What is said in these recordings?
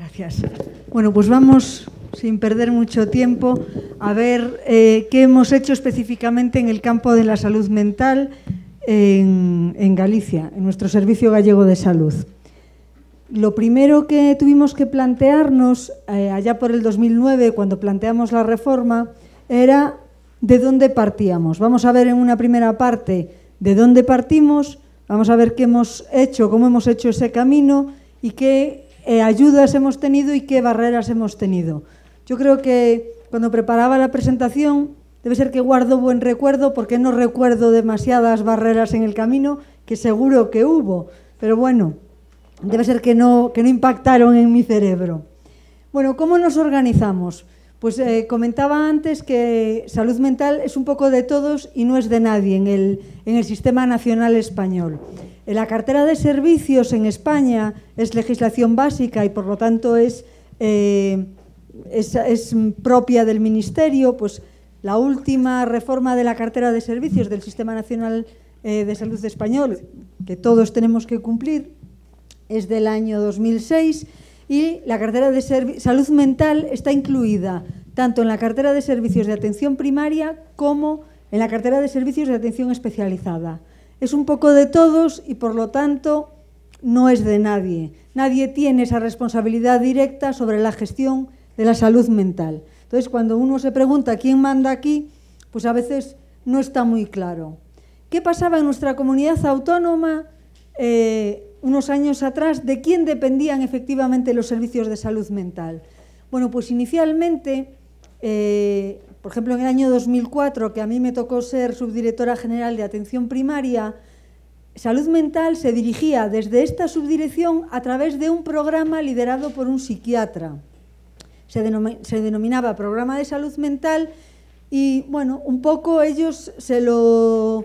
Gracias. Bueno, pues vamos, sin perder mucho tiempo, a ver qué hemos hecho específicamente en el campo de la salud mental en Galicia, en nuestro Servicio Gallego de Salud. Lo primero que tuvimos que plantearnos, allá por el 2009, cuando planteamos la reforma, era de dónde partíamos. Vamos a ver en una primera parte de dónde partimos, vamos a ver qué hemos hecho, cómo hemos hecho ese camino y qué ayudas hemos tenido y qué barreras hemos tenido. Yo creo que cuando preparaba la presentación debe ser que guardo buen recuerdo porque no recuerdo demasiadas barreras en el camino, que seguro que hubo, pero bueno, debe ser que no impactaron en mi cerebro. Bueno, ¿cómo nos organizamos? Pues comentaba antes que salud mental es un poco de todos y no es de nadie en el Sistema Nacional Español. La cartera de servicios en España es legislación básica y por lo tanto es propia del Ministerio. Pues la última reforma de la cartera de servicios del Sistema Nacional de Salud Español, que todos tenemos que cumplir, es del año 2006 y la cartera de salud mental está incluida tanto en la cartera de servicios de atención primaria como en la cartera de servicios de atención especializada. Es un poco de todos y por lo tanto no es de nadie. Nadie tiene esa responsabilidad directa sobre la gestión de la salud mental. Entonces, cuando uno se pregunta quién manda aquí, pues a veces no está muy claro. ¿Qué pasaba en nuestra comunidad autónoma unos años atrás? ¿De quién dependían efectivamente los servicios de salud mental? Bueno, pues inicialmente, por ejemplo, en el año 2004, que a mí me tocó ser subdirectora general de atención primaria, salud mental se dirigía desde esta subdirección a través de un programa liderado por un psiquiatra. Se denominaba Programa de Salud Mental y, bueno, un poco ellos se lo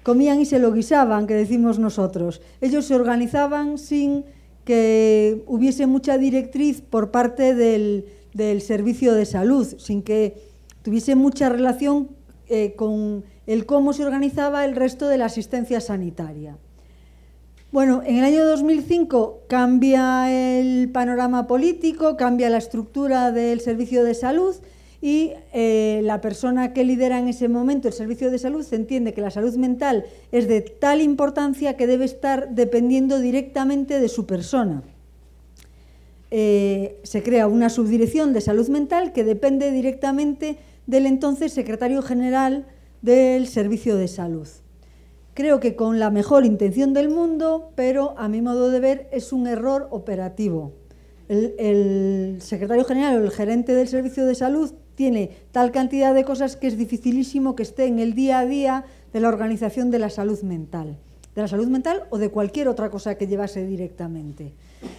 comían y se lo guisaban, que decimos nosotros. Ellos se organizaban sin que hubiese mucha directriz por parte del servicio de salud, sin que tuviese mucha relación con el cómo se organizaba el resto de la asistencia sanitaria. Bueno, en el año 2005 cambia el panorama político, cambia la estructura del servicio de salud y la persona que lidera en ese momento el servicio de salud entiende que la salud mental es de tal importancia que debe estar dependiendo directamente de su persona. Se crea una subdirección de salud mental que depende directamente del entonces secretario general del Servicio de Salud. Creo que con la mejor intención del mundo, pero a mi modo de ver es un error operativo. El secretario general o el gerente del Servicio de Salud tiene tal cantidad de cosas que es dificilísimo que esté en el día a día de la organización de la salud mental o de cualquier otra cosa que llevase directamente.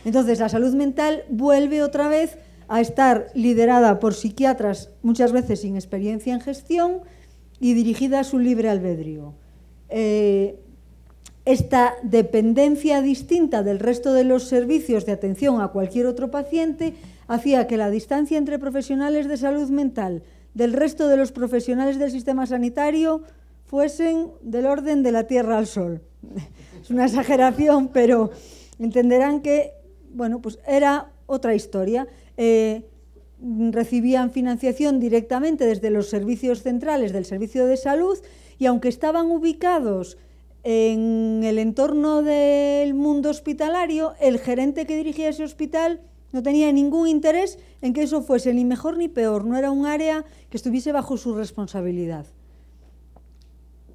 Entonces, la salud mental vuelve otra vez a estar liderada por psiquiatras, muchas veces sin experiencia en gestión y dirigida a su libre albedrío. Esta dependencia distinta del resto de los servicios de atención a cualquier otro paciente hacía que la distancia entre profesionales de salud mental del resto de los profesionales del sistema sanitario fuesen del orden de la Tierra al Sol. Es una exageración, pero entenderán que, bueno, pues era otra historia. Recibían financiación directamente desde los servicios centrales del servicio de salud y aunque estaban ubicados en el entorno del mundo hospitalario, el gerente que dirigía ese hospital no tenía ningún interés en que eso fuese ni mejor ni peor, no era un área que estuviese bajo su responsabilidad.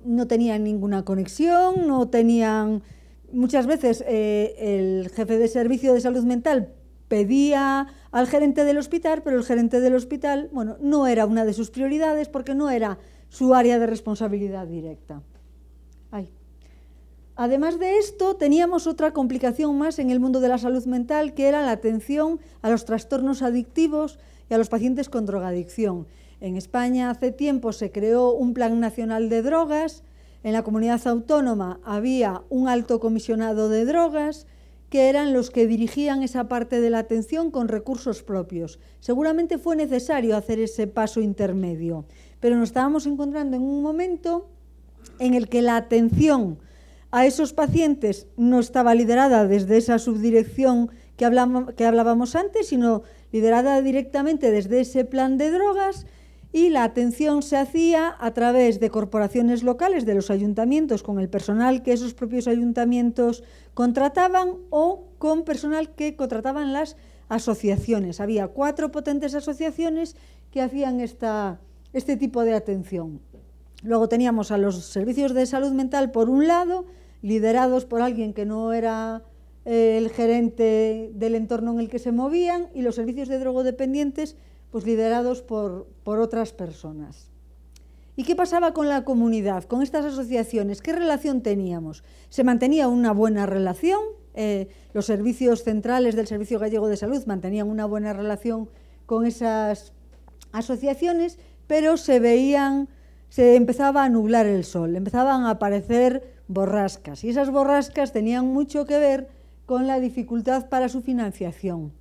No tenían ninguna conexión, no tenían... Muchas veces el jefe de servicio de salud mental pedía al gerente del hospital, pero el gerente del hospital, bueno, no era una de sus prioridades porque no era su área de responsabilidad directa. Además de esto, teníamos otra complicación más en el mundo de la salud mental, que era la atención a los trastornos adictivos y a los pacientes con drogadicción. En España hace tiempo se creó un Plan Nacional de Drogas, en la comunidad autónoma había un alto comisionado de drogas, que eran los que dirigían esa parte de la atención con recursos propios. Seguramente fue necesario hacer ese paso intermedio, pero nos estábamos encontrando en un momento en el que la atención a esos pacientes no estaba liderada desde esa subdirección que hablábamos antes, sino liderada directamente desde ese plan de drogas, y la atención se hacía a través de corporaciones locales, de los ayuntamientos, con el personal que esos propios ayuntamientos contrataban o con personal que contrataban las asociaciones. Había 4 potentes asociaciones que hacían este tipo de atención. Luego teníamos a los servicios de salud mental, por un lado, liderados por alguien que no era el gerente del entorno en el que se movían, y los servicios de drogodependientes, pues liderados por otras personas. ¿Y qué pasaba con la comunidad, con estas asociaciones? ¿Qué relación teníamos? ¿Se mantenía una buena relación? Los servicios centrales del Servicio Gallego de Salud mantenían una buena relación con esas asociaciones, pero se empezaba a nublar el sol, empezaban a aparecer borrascas, y esas borrascas tenían mucho que ver con la dificultad para su financiación.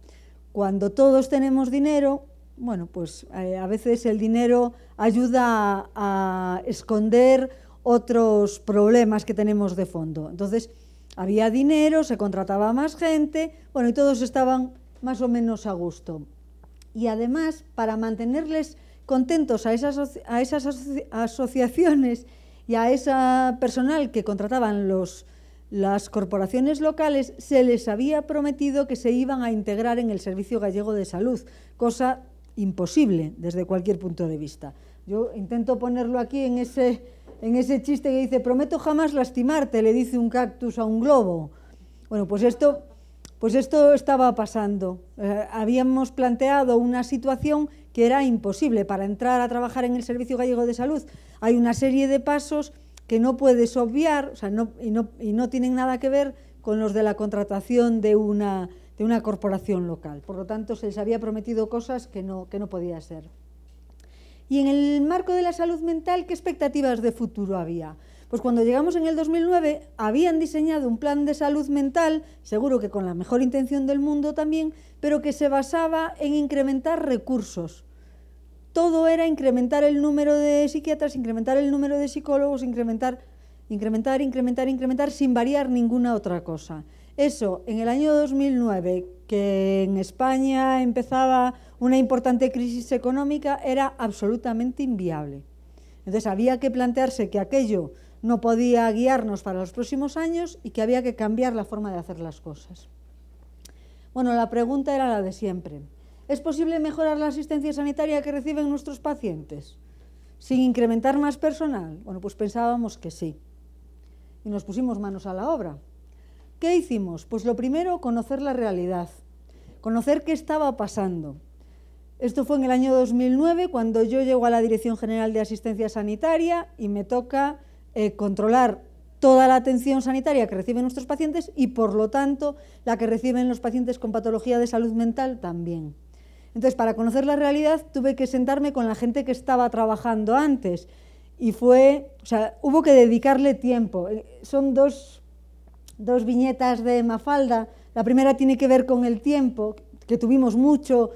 Cuando todos tenemos dinero, bueno, pues a veces el dinero ayuda a esconder otros problemas que tenemos de fondo. Entonces, había dinero, se contrataba más gente, bueno, y todos estaban más o menos a gusto. Y además, para mantenerles contentos a esas asociaciones y a ese personal que contrataban las corporaciones locales, se les había prometido que se iban a integrar en el Servicio Gallego de Salud, cosa imposible desde cualquier punto de vista. Yo intento ponerlo aquí en ese chiste que dice: prometo jamás lastimarte, le dice un cactus a un globo. Bueno, pues esto estaba pasando. Habíamos planteado una situación que era imposible. Para entrar a trabajar en el Servicio Gallego de Salud hay una serie de pasos que no puedes obviar, o sea, y no tienen nada que ver con los de la contratación de una corporación local. Por lo tanto, se les había prometido cosas que no podía ser. Y en el marco de la salud mental, ¿qué expectativas de futuro había? Pues cuando llegamos en el 2009, habían diseñado un plan de salud mental, seguro que con la mejor intención del mundo también, pero que se basaba en incrementar recursos. Todo era incrementar el número de psiquiatras, incrementar el número de psicólogos, incrementar, sin variar ninguna otra cosa. Eso, en el año 2009, que en España empezaba una importante crisis económica, era absolutamente inviable. Entonces había que plantearse que aquello no podía guiarnos para los próximos años y que había que cambiar la forma de hacer las cosas. Bueno, la pregunta era la de siempre. ¿Es posible mejorar la asistencia sanitaria que reciben nuestros pacientes sin incrementar más personal? Bueno, pues pensábamos que sí. Y nos pusimos manos a la obra. ¿Qué hicimos? Pues lo primero, conocer la realidad, conocer qué estaba pasando. Esto fue en el año 2009, cuando yo llego a la Dirección General de Asistencia Sanitaria y me toca controlar toda la atención sanitaria que reciben nuestros pacientes y, por lo tanto, la que reciben los pacientes con patología de salud mental también. Entonces, para conocer la realidad, tuve que sentarme con la gente que estaba trabajando antes y hubo que dedicarle tiempo. Son dos viñetas de Mafalda. La primera tiene que ver con el tiempo, que tuvimos mucho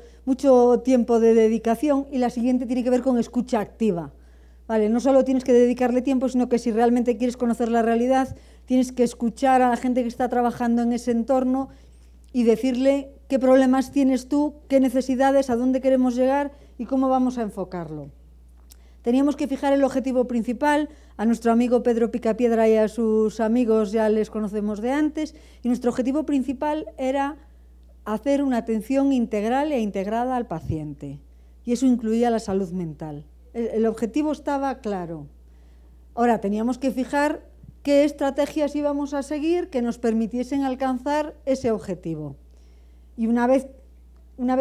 tiempo de dedicación, y la siguiente tiene que ver con escucha activa. Vale, no solo tienes que dedicarle tiempo, sino que si realmente quieres conocer la realidad, tienes que escuchar a la gente que está trabajando en ese entorno y decirle qué problemas tienes tú, qué necesidades, a dónde queremos llegar y cómo vamos a enfocarlo. Teníamos que fijar el objetivo principal. A nuestro amigo Pedro Picapiedra y a sus amigos ya les conocemos de antes, y nuestro objetivo principal era hacer una atención integral e integrada al paciente, y eso incluía la salud mental. El objetivo estaba claro. Ahora teníamos que fijar qué estrategias íbamos a seguir que nos permitiesen alcanzar ese objetivo. Y una vez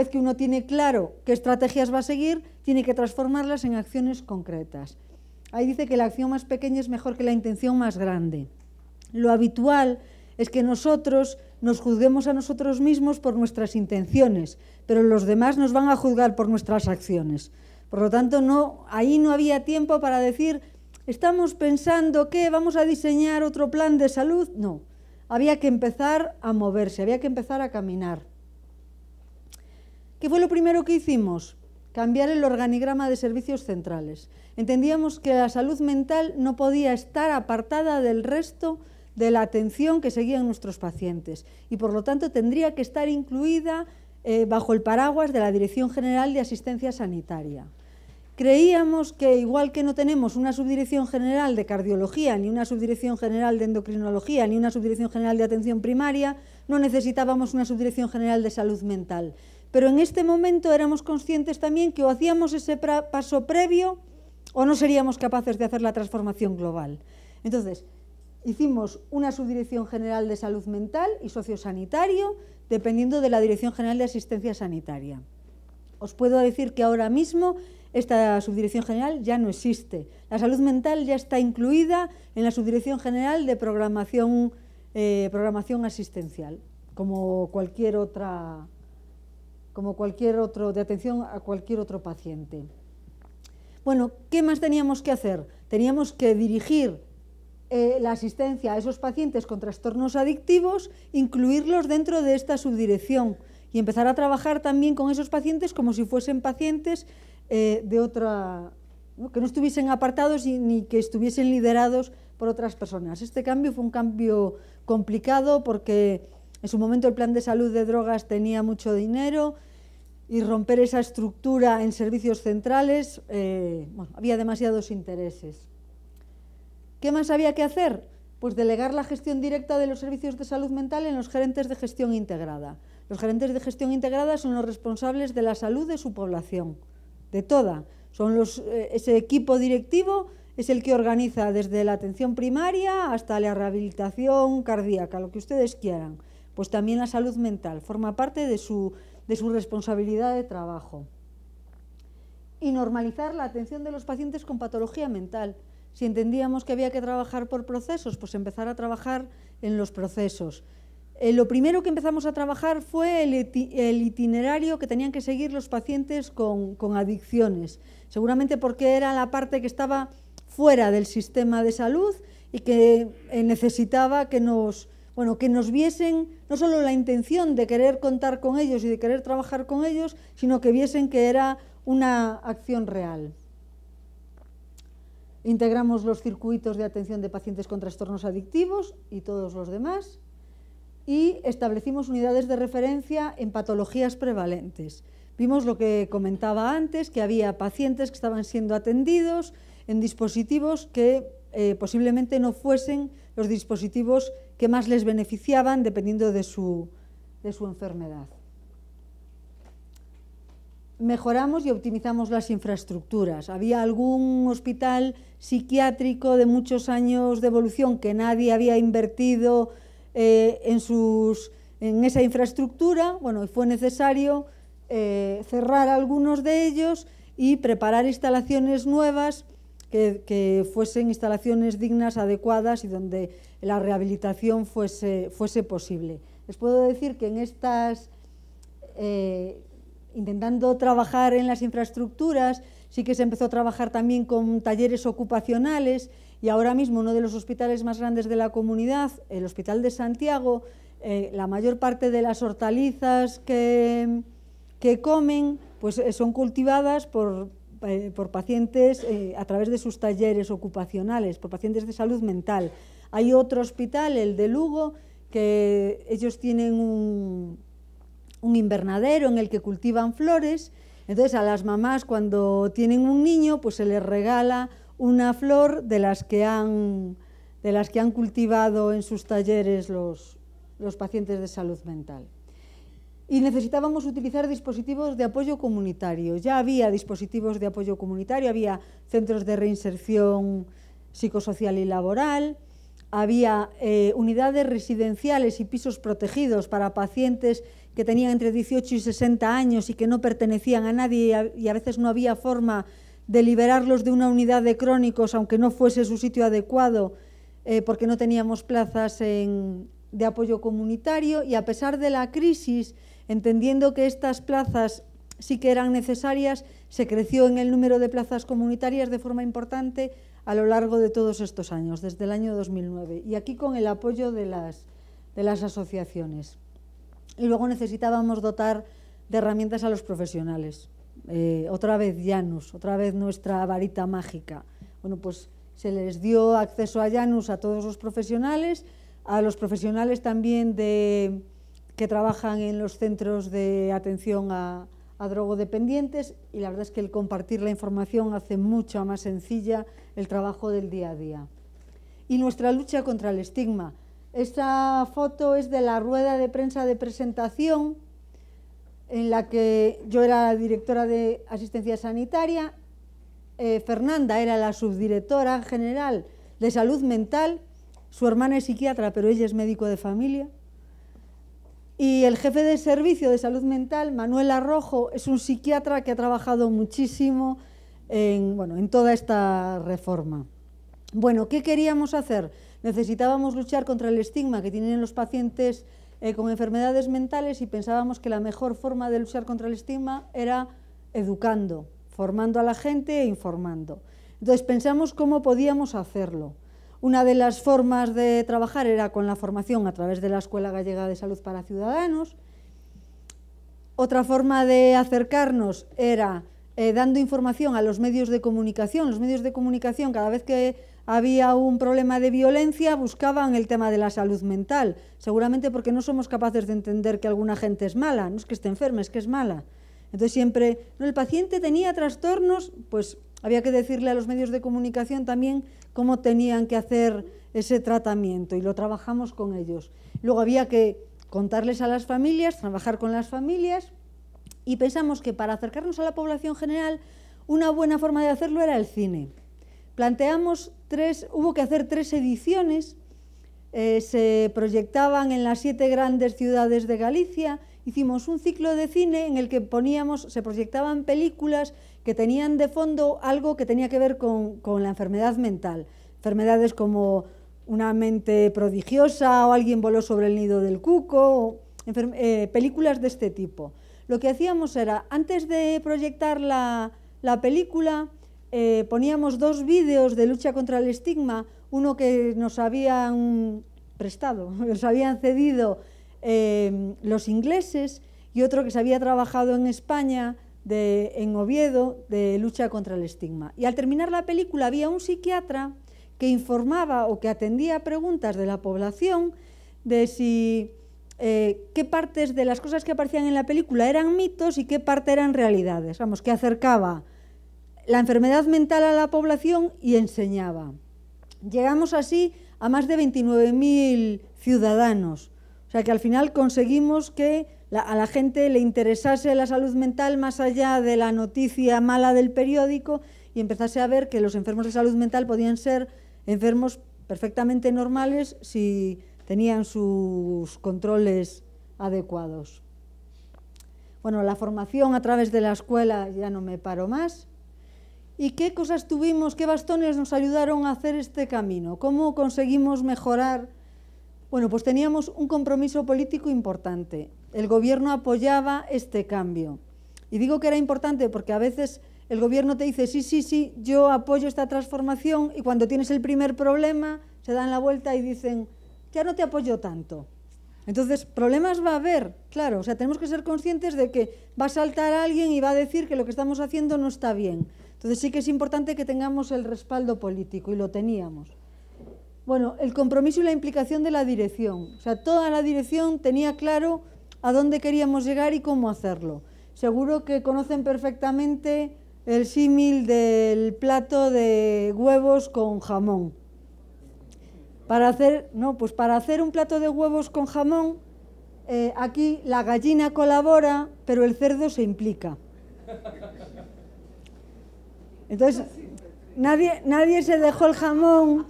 que uno tiene claro qué estrategias va a seguir, tiene que transformarlas en acciones concretas. Ahí dice que la acción más pequeña es mejor que la intención más grande. Lo habitual es que nosotros nos juzguemos a nosotros mismos por nuestras intenciones, pero los demás nos van a juzgar por nuestras acciones. Por lo tanto, ahí no había tiempo para decir, estamos pensando que vamos a diseñar otro plan de salud. No, había que empezar a moverse, había que empezar a caminar. ¿Qué fue lo primero que hicimos? Cambiar el organigrama de servicios centrales. Entendíamos que la salud mental no podía estar apartada del resto de la atención que seguían nuestros pacientes y, por lo tanto, tendría que estar incluida bajo el paraguas de la Dirección General de Asistencia Sanitaria. Creíamos que, igual que no tenemos una subdirección general de cardiología, ni una subdirección general de endocrinología, ni una subdirección general de atención primaria, no necesitábamos una subdirección general de salud mental. Pero en este momento éramos conscientes también que o hacíamos ese paso previo o no seríamos capaces de hacer la transformación global. Entonces, hicimos una subdirección general de salud mental y sociosanitario, dependiendo de la Dirección General de Asistencia Sanitaria. Os puedo decir que ahora mismo esta subdirección general ya no existe. La salud mental ya está incluida en la subdirección general de programación asistencial, como cualquier otro, de atención a cualquier otro paciente. Bueno, ¿qué más teníamos que hacer? Teníamos que dirigir la asistencia a esos pacientes con trastornos adictivos, incluirlos dentro de esta subdirección y empezar a trabajar también con esos pacientes como si fuesen pacientes de otra, ¿no? Que no estuviesen apartados ni que estuviesen liderados por otras personas. Este cambio fue un cambio complicado porque en su momento el plan de salud de drogas tenía mucho dinero y romper esa estructura en servicios centrales, había demasiados intereses. ¿Qué más había que hacer? Pues delegar la gestión directa de los servicios de salud mental en los gerentes de gestión integrada. Los gerentes de gestión integrada son los responsables de la salud de su población, de toda. Ese equipo directivo es el que organiza desde la atención primaria hasta la rehabilitación cardíaca, lo que ustedes quieran. Pues también la salud mental forma parte de su responsabilidad de trabajo. Y normalizar la atención de los pacientes con patología mental. Si entendíamos que había que trabajar por procesos, pues empezar a trabajar en los procesos. Lo primero que empezamos a trabajar fue el itinerario que tenían que seguir los pacientes con adicciones, seguramente porque era la parte que estaba fuera del sistema de salud y que necesitaba que nos viesen no solo la intención de querer contar con ellos y de querer trabajar con ellos, sino que viesen que era una acción real. Integramos los circuitos de atención de pacientes con trastornos adictivos y todos los demás. Y establecimos unidades de referencia en patologías prevalentes. Vimos lo que comentaba antes, que había pacientes que estaban siendo atendidos en dispositivos que posiblemente no fuesen los dispositivos que más les beneficiaban dependiendo de su enfermedad. Mejoramos y optimizamos las infraestructuras. Había algún hospital psiquiátrico de muchos años de evolución que nadie había invertido en esa infraestructura. Bueno, fue necesario cerrar algunos de ellos y preparar instalaciones nuevas que fuesen instalaciones dignas, adecuadas y donde la rehabilitación fuese posible. Les puedo decir que en estas, intentando trabajar en las infraestructuras, sí que se empezó a trabajar también con talleres ocupacionales y ahora mismo uno de los hospitales más grandes de la comunidad, el Hospital de Santiago, la mayor parte de las hortalizas que comen pues son cultivadas por pacientes a través de sus talleres ocupacionales, por pacientes de salud mental. Hay otro hospital, el de Lugo, que ellos tienen un invernadero en el que cultivan flores. Entonces a las mamás cuando tienen un niño pues se les regala una flor de las que han cultivado en sus talleres los pacientes de salud mental. Y necesitábamos utilizar dispositivos de apoyo comunitario. Ya había dispositivos de apoyo comunitario, había centros de reinserción psicosocial y laboral, había unidades residenciales y pisos protegidos para pacientes que tenían entre 18 y 60 años y que no pertenecían a nadie y a veces no había forma de liberarlos de una unidad de crónicos, aunque no fuese su sitio adecuado, porque no teníamos plazas de apoyo comunitario. Y a pesar de la crisis, entendiendo que estas plazas sí que eran necesarias, se creció en el número de plazas comunitarias de forma importante a lo largo de todos estos años, desde el año 2009, y aquí con el apoyo de las asociaciones. Y luego necesitábamos dotar de herramientas a los profesionales. Otra vez Janus, otra vez nuestra varita mágica. Bueno, pues se les dio acceso a Janus a todos los profesionales a los profesionales también que trabajan en los centros de atención a drogodependientes, y la verdad es que el compartir la información hace mucho más sencilla el trabajo del día a día. Y nuestra lucha contra el estigma. Esta foto es de la rueda de prensa de presentación en la que yo era directora de asistencia sanitaria, Fernanda era la subdirectora general de salud mental, su hermana es psiquiatra, pero ella es médico de familia, y el jefe de servicio de salud mental, Manuel Arrojo, es un psiquiatra que ha trabajado muchísimo en toda esta reforma. Bueno, ¿qué queríamos hacer? Necesitábamos luchar contra el estigma que tienen los pacientes con enfermedades mentales, y pensábamos que la mejor forma de luchar contra el estigma era educando, formando a la gente e informando. Entonces pensamos cómo podíamos hacerlo. Una de las formas de trabajar era con la formación a través de la Escuela Gallega de Salud para Ciudadanos. Otra forma de acercarnos era dando información a los medios de comunicación. Los medios de comunicación, cada vez que había un problema de violencia, buscaban el tema de la salud mental, seguramente porque no somos capaces de entender que alguna gente es mala, no es que esté enferma, es que es mala. Entonces siempre, no, el paciente tenía trastornos, pues había que decirle a los medios de comunicación también cómo tenían que hacer ese tratamiento, y lo trabajamos con ellos. Luego había que contarles a las familias, trabajar con las familias, y pensamos que para acercarnos a la población general, una buena forma de hacerlo era el cine. Planteamos hubo que hacer 3 ediciones, se proyectaban en las 7 grandes ciudades de Galicia. Hicimos un ciclo de cine en el que se proyectaban películas que tenían de fondo algo que tenía que ver con la enfermedad mental. Enfermedades como Una mente prodigiosa, o Alguien voló sobre el nido del cuco, películas de este tipo. Lo que hacíamos era, antes de proyectar la película, poníamos 2 vídeos de lucha contra el estigma, uno que nos habían prestado, nos habían cedido los ingleses, y otro que se había trabajado en España, en Oviedo, de lucha contra el estigma. Y al terminar la película había un psiquiatra que informaba o que atendía preguntas de la población de si qué partes de las cosas que aparecían en la película eran mitos y qué parte eran realidades. Vamos, que acercaba la enfermedad mental a la población y enseñaba. Llegamos así a más de 29.000 ciudadanos. O sea que al final conseguimos que a la gente le interesase la salud mental más allá de la noticia mala del periódico, y empezase a ver que los enfermos de salud mental podían ser enfermos perfectamente normales si tenían sus controles adecuados. Bueno, la formación a través de la escuela, ya no me paro más. ¿Y qué cosas tuvimos, qué bastones nos ayudaron a hacer este camino? ¿Cómo conseguimos mejorar? Bueno, pues teníamos un compromiso político importante. El gobierno apoyaba este cambio. Y digo que era importante porque a veces el gobierno te dice, sí, yo apoyo esta transformación, y cuando tienes el primer problema se dan la vuelta y dicen, ya no te apoyo tanto. Entonces, problemas va a haber, claro, o sea, tenemos que ser conscientes de que va a saltar alguien y va a decir que lo que estamos haciendo no está bien. Entonces sí que es importante que tengamos el respaldo político, y lo teníamos. Bueno, el compromiso y la implicación de la dirección. O sea, toda la dirección tenía claro a dónde queríamos llegar y cómo hacerlo. Seguro que conocen perfectamente el símil del plato de huevos con jamón. Para hacer un plato de huevos con jamón, aquí la gallina colabora, pero el cerdo se implica. Entonces, nadie se dejó el jamón,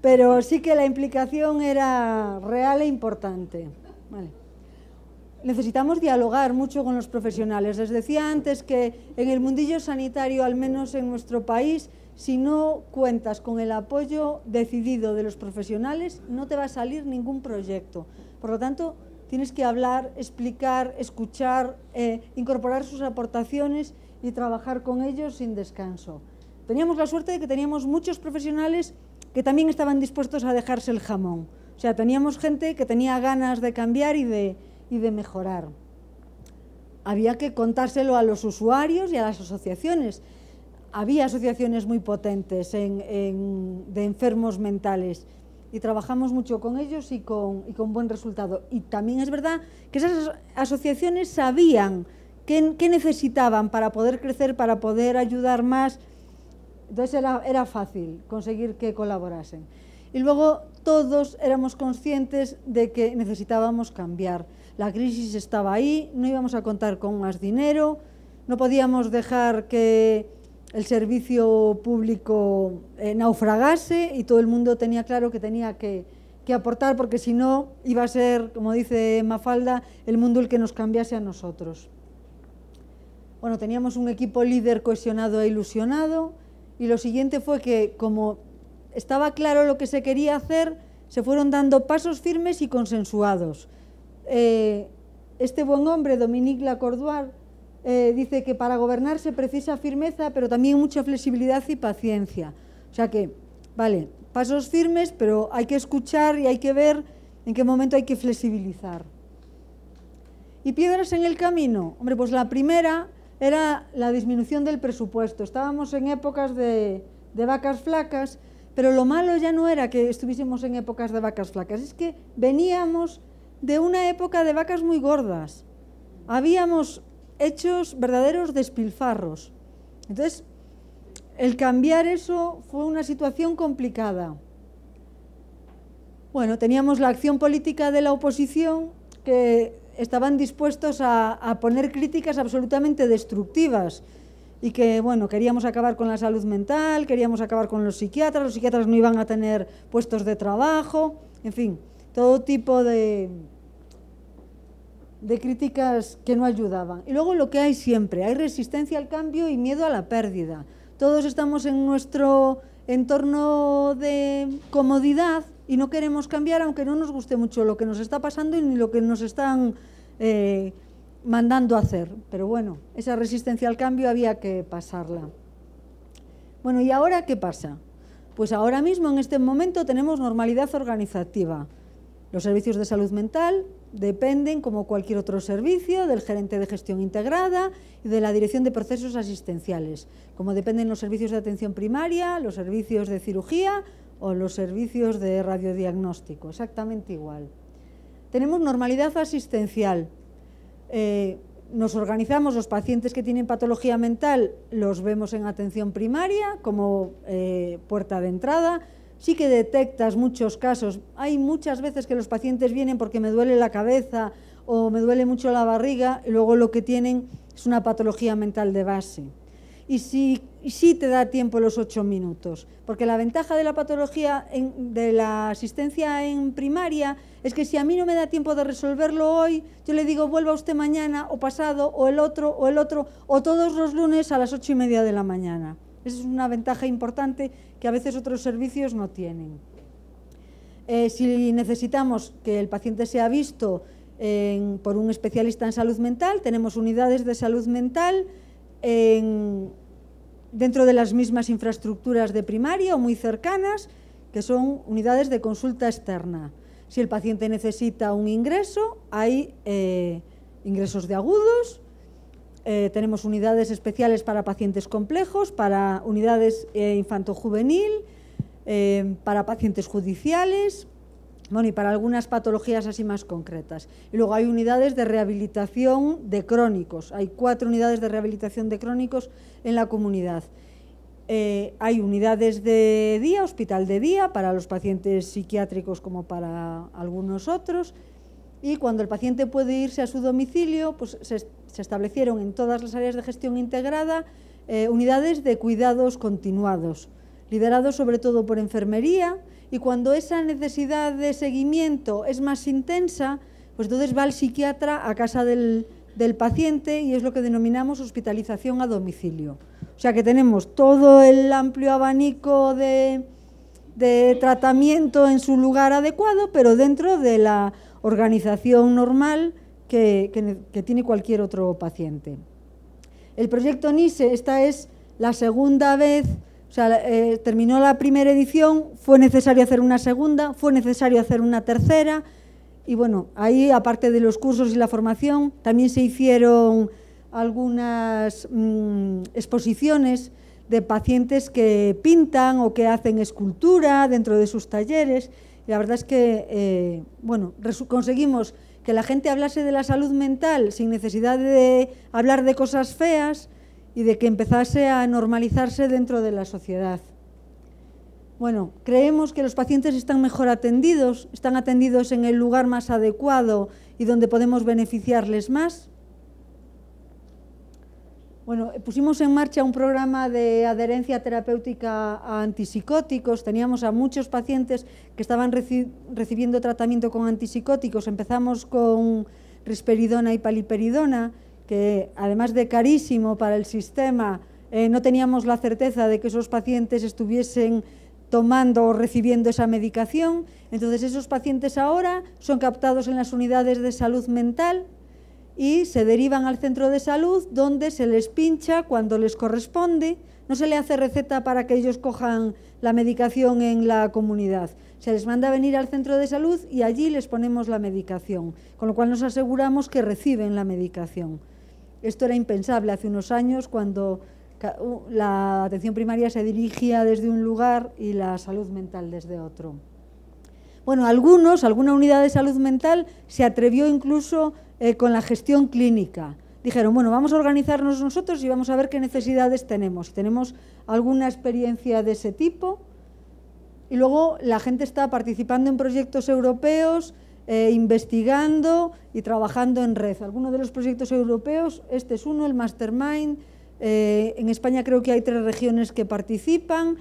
pero sí que la implicación era real e importante. Vale. Necesitamos dialogar mucho con los profesionales. Les decía antes que en el mundillo sanitario, al menos en nuestro país, si no cuentas con el apoyo decidido de los profesionales, no te va a salir ningún proyecto. Por lo tanto, tienes que hablar, explicar, escuchar, incorporar sus aportaciones y trabajar con ellos sin descanso. Teníamos la suerte de que teníamos muchos profesionales que también estaban dispuestos a dejarse el jamón. O sea, teníamos gente que tenía ganas de cambiar y de mejorar. Había que contárselo a los usuarios y a las asociaciones. Había asociaciones muy potentes de enfermos mentales, y trabajamos mucho con ellos y con buen resultado. Y también es verdad que esas asociaciones sabían qué necesitaban para poder crecer, para poder ayudar más. Entonces era fácil conseguir que colaborasen. Y luego todos éramos conscientes de que necesitábamos cambiar. La crisis estaba ahí, no íbamos a contar con más dinero, no podíamos dejar que el servicio público naufragase, y todo el mundo tenía claro que tenía que aportar, porque si no iba a ser, como dice Mafalda, el mundo el que nos cambiase a nosotros. Bueno, teníamos un equipo líder cohesionado e ilusionado, y lo siguiente fue que, como estaba claro lo que se quería hacer, se fueron dando pasos firmes y consensuados. Este buen hombre, Dominique Lacordoire, dice que para gobernar se precisa firmeza, pero también mucha flexibilidad y paciencia. O sea que, vale, pasos firmes, pero hay que escuchar y hay que ver en qué momento hay que flexibilizar. ¿Y piedras en el camino? Hombre, pues la primera era la disminución del presupuesto. Estábamos en épocas de vacas flacas, pero lo malo ya no era que estuviésemos en épocas de vacas flacas, es que veníamos de una época de vacas muy gordas. Habíamos hechos verdaderos despilfarros. Entonces, el cambiar eso fue una situación complicada. Bueno, teníamos la acción política de la oposición, que estaban dispuestos a poner críticas absolutamente destructivas, y que, bueno, queríamos acabar con la salud mental, queríamos acabar con los psiquiatras no iban a tener puestos de trabajo, en fin, todo tipo de críticas que no ayudaban. Y luego lo que hay siempre, hay resistencia al cambio y miedo a la pérdida. Todos estamos en nuestro entorno de comodidad y no queremos cambiar, aunque no nos guste mucho lo que nos está pasando y ni lo que nos están mandando a hacer. Pero bueno, esa resistencia al cambio había que pasarla. Bueno, ¿y ahora qué pasa? Pues ahora mismo, en este momento, tenemos normalidad organizativa. Los servicios de salud mental dependen, como cualquier otro servicio, del gerente de gestión integrada y de la dirección de procesos asistenciales, como dependen los servicios de atención primaria, los servicios de cirugía o los servicios de radiodiagnóstico, exactamente igual. Tenemos normalidad asistencial. Nos organizamos, los pacientes que tienen patología mental los vemos en atención primaria como puerta de entrada. Sí que detectas muchos casos. Hay muchas veces que los pacientes vienen porque me duele la cabeza o me duele mucho la barriga, y luego lo que tienen es una patología mental de base. Y sí te da tiempo los 8 minutos, porque la ventaja de la patología, de la asistencia en primaria, es que si a mí no me da tiempo de resolverlo hoy, yo le digo vuelva usted mañana o pasado o el otro o todos los lunes a las 8:30 de la mañana. Esa es una ventaja importante que a veces otros servicios no tienen. Si necesitamos que el paciente sea visto por un especialista en salud mental, tenemos unidades de salud mental dentro de las mismas infraestructuras de primaria o muy cercanas, que son unidades de consulta externa. Si el paciente necesita un ingreso, hay ingresos de agudos, tenemos unidades especiales para pacientes complejos, para unidades infanto-juvenil, para pacientes judiciales, bueno, y para algunas patologías así más concretas. Y luego hay unidades de rehabilitación de crónicos. Hay 4 unidades de rehabilitación de crónicos en la comunidad. Hay unidades de día, hospital de día, para los pacientes psiquiátricos como para algunos otros. Y cuando el paciente puede irse a su domicilio, pues se establecieron en todas las áreas de gestión integrada unidades de cuidados continuados, liderados sobre todo por enfermería. Y cuando esa necesidad de seguimiento es más intensa, pues entonces va el psiquiatra a casa del paciente, y es lo que denominamos hospitalización a domicilio. O sea que tenemos todo el amplio abanico de tratamiento en su lugar adecuado, pero dentro de la organización normal que tiene cualquier otro paciente. El proyecto NISE, esta es la segunda vez. O sea, terminó la primera edición, fue necesario hacer una segunda, fue necesario hacer una tercera, y bueno, ahí, aparte de los cursos y la formación, también se hicieron algunas exposiciones de pacientes que pintan o que hacen escultura dentro de sus talleres, Y la verdad es que, bueno, conseguimos que la gente hablase de la salud mental sin necesidad de hablar de cosas feas y de que empezase a normalizarse dentro de la sociedad. Bueno, creemos que los pacientes están mejor atendidos, están atendidos en el lugar más adecuado y donde podemos beneficiarles más. Bueno, pusimos en marcha un programa de adherencia terapéutica a antipsicóticos. Teníamos a muchos pacientes que estaban recibiendo tratamiento con antipsicóticos. Empezamos con risperidona y paliperidona, que además de carísimo para el sistema, no teníamos la certeza de que esos pacientes estuviesen tomando o recibiendo esa medicación. Entonces, esos pacientes ahora son captados en las unidades de salud mental y se derivan al centro de salud, donde se les pincha cuando les corresponde. No se le hace receta para que ellos cojan la medicación en la comunidad. Se les manda a venir al centro de salud y allí les ponemos la medicación, con lo cual nos aseguramos que reciben la medicación. Esto era impensable hace unos años, cuando la atención primaria se dirigía desde un lugar y la salud mental desde otro. Bueno, alguna unidad de salud mental se atrevió incluso con la gestión clínica. Dijeron, bueno, vamos a organizarnos nosotros y vamos a ver qué necesidades tenemos. Tenemos alguna experiencia de ese tipo. Y luego la gente está participando en proyectos europeos, investigando y trabajando en red. Algunos de los proyectos europeos, este es uno, el Mastermind. En España creo que hay 3 regiones que participan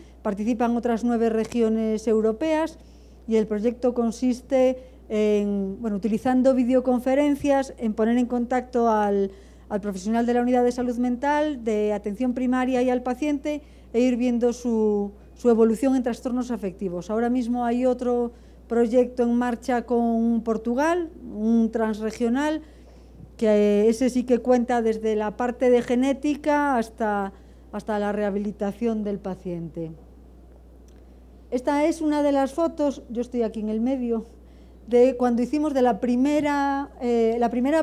otras 9 regiones europeas, y el proyecto consiste en, bueno, utilizando videoconferencias, en poner en contacto al profesional de la unidad de salud mental, de atención primaria y al paciente, e ir viendo su evolución en trastornos afectivos. Ahora mismo hay otro proyecto en marcha con Portugal, un transregional, que ese sí que cuenta desde la parte de genética hasta la rehabilitación del paciente. Esta es una de las fotos, yo estoy aquí en el medio, de cuando hicimos de la primera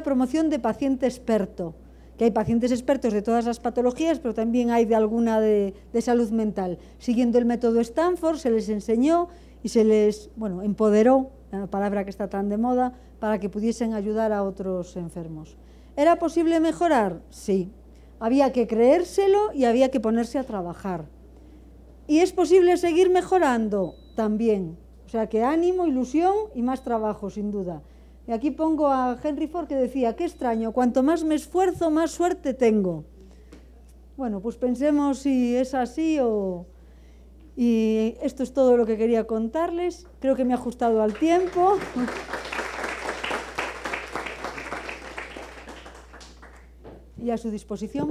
promoción de paciente experto, que hay pacientes expertos de todas las patologías, pero también hay de alguna de salud mental. Siguiendo el método Stanford, se les enseñó y se les, bueno, empoderó, la palabra que está tan de moda, para que pudiesen ayudar a otros enfermos. ¿Era posible mejorar? Sí. Había que creérselo y había que ponerse a trabajar. ¿Y es posible seguir mejorando? También. O sea que ánimo, ilusión y más trabajo, sin duda. Y aquí pongo a Henry Ford, que decía, qué extraño, cuanto más me esfuerzo, más suerte tengo. Bueno, pues pensemos si es así o... Y esto es todo lo que quería contarles. Creo que me he ajustado al tiempo. Y a su disposición.